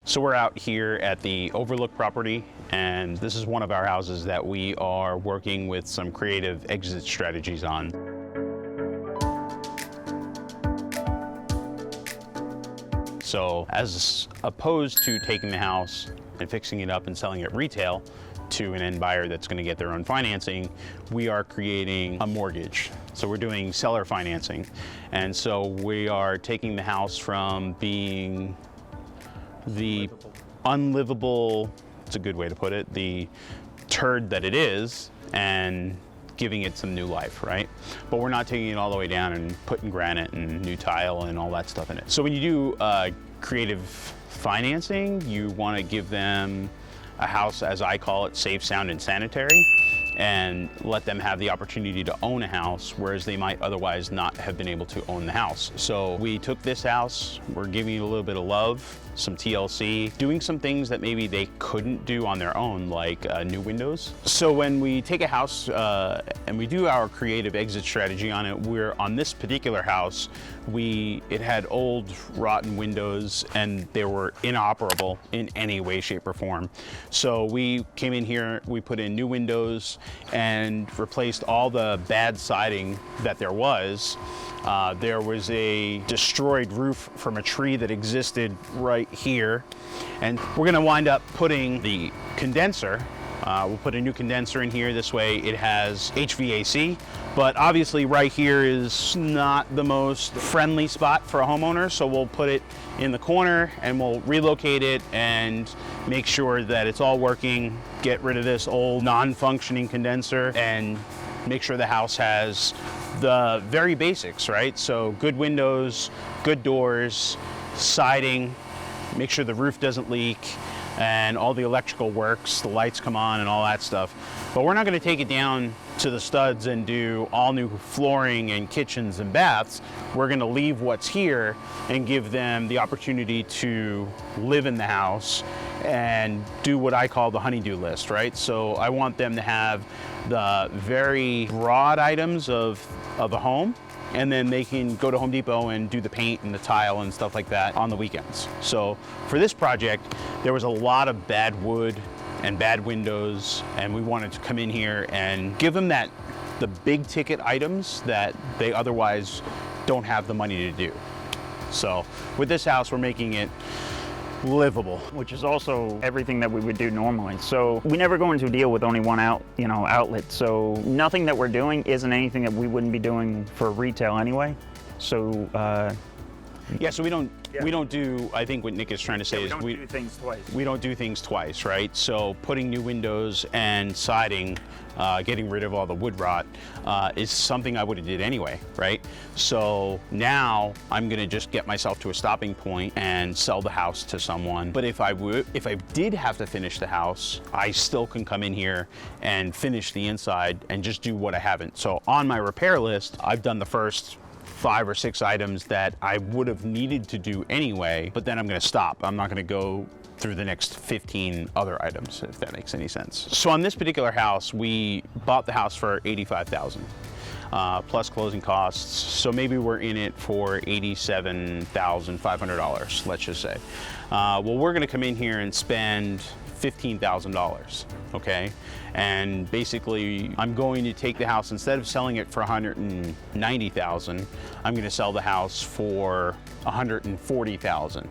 So we're out here at the Overlook property, and this is one of our houses that we are working with some creative exit strategies on. So as opposed to taking the house and fixing it up and selling it retail to an end buyer that's going to get their own financing, we are creating a mortgage. So we're doing seller financing. And so we are taking the house from being the unlivable, it's a good way to put it, the turd that it is, and giving it some new life, right? But we're not taking it all the way down and putting granite and new tile and all that stuff in it. So when you do creative financing, you want to give them a house, as I call it, safe, sound, and sanitary, and let them have the opportunity to own a house, whereas they might otherwise not have been able to own the house. So we took this house, we're giving it a little bit of love, some TLC, doing some things that maybe they couldn't do on their own, like new windows. So when we take a house and we do our creative exit strategy on it, we're on this particular house, it had old rotten windows and they were inoperable in any way, shape, or form. So we came in here, we put in new windows and replaced all the bad siding that there was. There was a destroyed roof from a tree that existed right here. And we're gonna wind up putting the condenser. We'll put a new condenser in here. This way it has HVAC, but obviously right here is not the most friendly spot for a homeowner. So we'll put it in the corner and we'll relocate it and make sure that it's all working, get rid of this old non-functioning condenser, and make sure the house has the very basics, right? So good windows, good doors, siding, make sure the roof doesn't leak, and all the electrical works, the lights come on and all that stuff. But we're not gonna take it down to the studs and do all new flooring and kitchens and baths. We're gonna leave what's here and give them the opportunity to live in the house and do what I call the honey-do list, right? So I want them to have the very broad items of a home, and then they can go to Home Depot and do the paint and the tile and stuff like that on the weekends. So for this project, there was a lot of bad wood and bad windows, and we wanted to come in here and give them the big ticket items that they otherwise don't have the money to do. So with this house, we're making it livable, which is also everything that we would do normally. So we never go into a deal with only one outlet. So nothing that we're doing isn't anything that we wouldn't be doing for retail anyway. So yeah, so we don't do, I think what Nick is trying to say is we don't do things twice. We don't do things twice, right? So putting new windows and siding, getting rid of all the wood rot, is something I would have did anyway, right? So now I'm gonna just get myself to a stopping point and sell the house to someone. But if I did have to finish the house, I still can come in here and finish the inside and just do what I haven't. So on my repair list, I've done the first 5 or 6 items that I would have needed to do anyway, but then I'm gonna stop. I'm not gonna go through the next 15 other items, if that makes any sense. So on this particular house, we bought the house for $85,000 plus closing costs. So maybe we're in it for $87,500, let's just say. Well, we're gonna come in here and spend $15,000, okay? And basically, I'm going to take the house, instead of selling it for $190,000, I'm gonna sell the house for $140,000.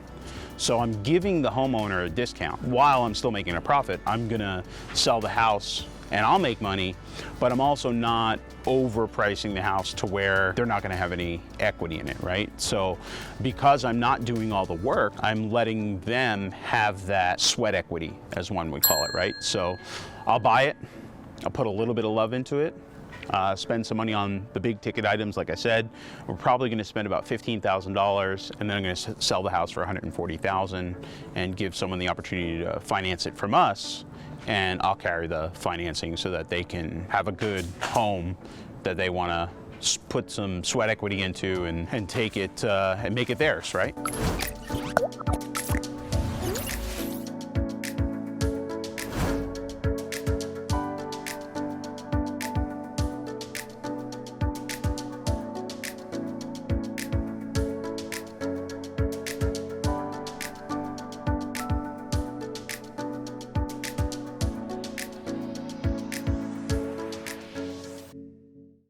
So I'm giving the homeowner a discount. While I'm still making a profit, I'm gonna sell the house and I'll make money, but I'm also not overpricing the house to where they're not gonna have any equity in it, right? So because I'm not doing all the work, I'm letting them have that sweat equity, as one would call it, right? So I'll buy it, I'll put a little bit of love into it, spend some money on the big ticket items, like I said. We're probably gonna spend about $15,000, and then I'm gonna sell the house for $140,000 and give someone the opportunity to finance it from us, and I'll carry the financing so that they can have a good home that they wanna put some sweat equity into and take it and make it theirs, right?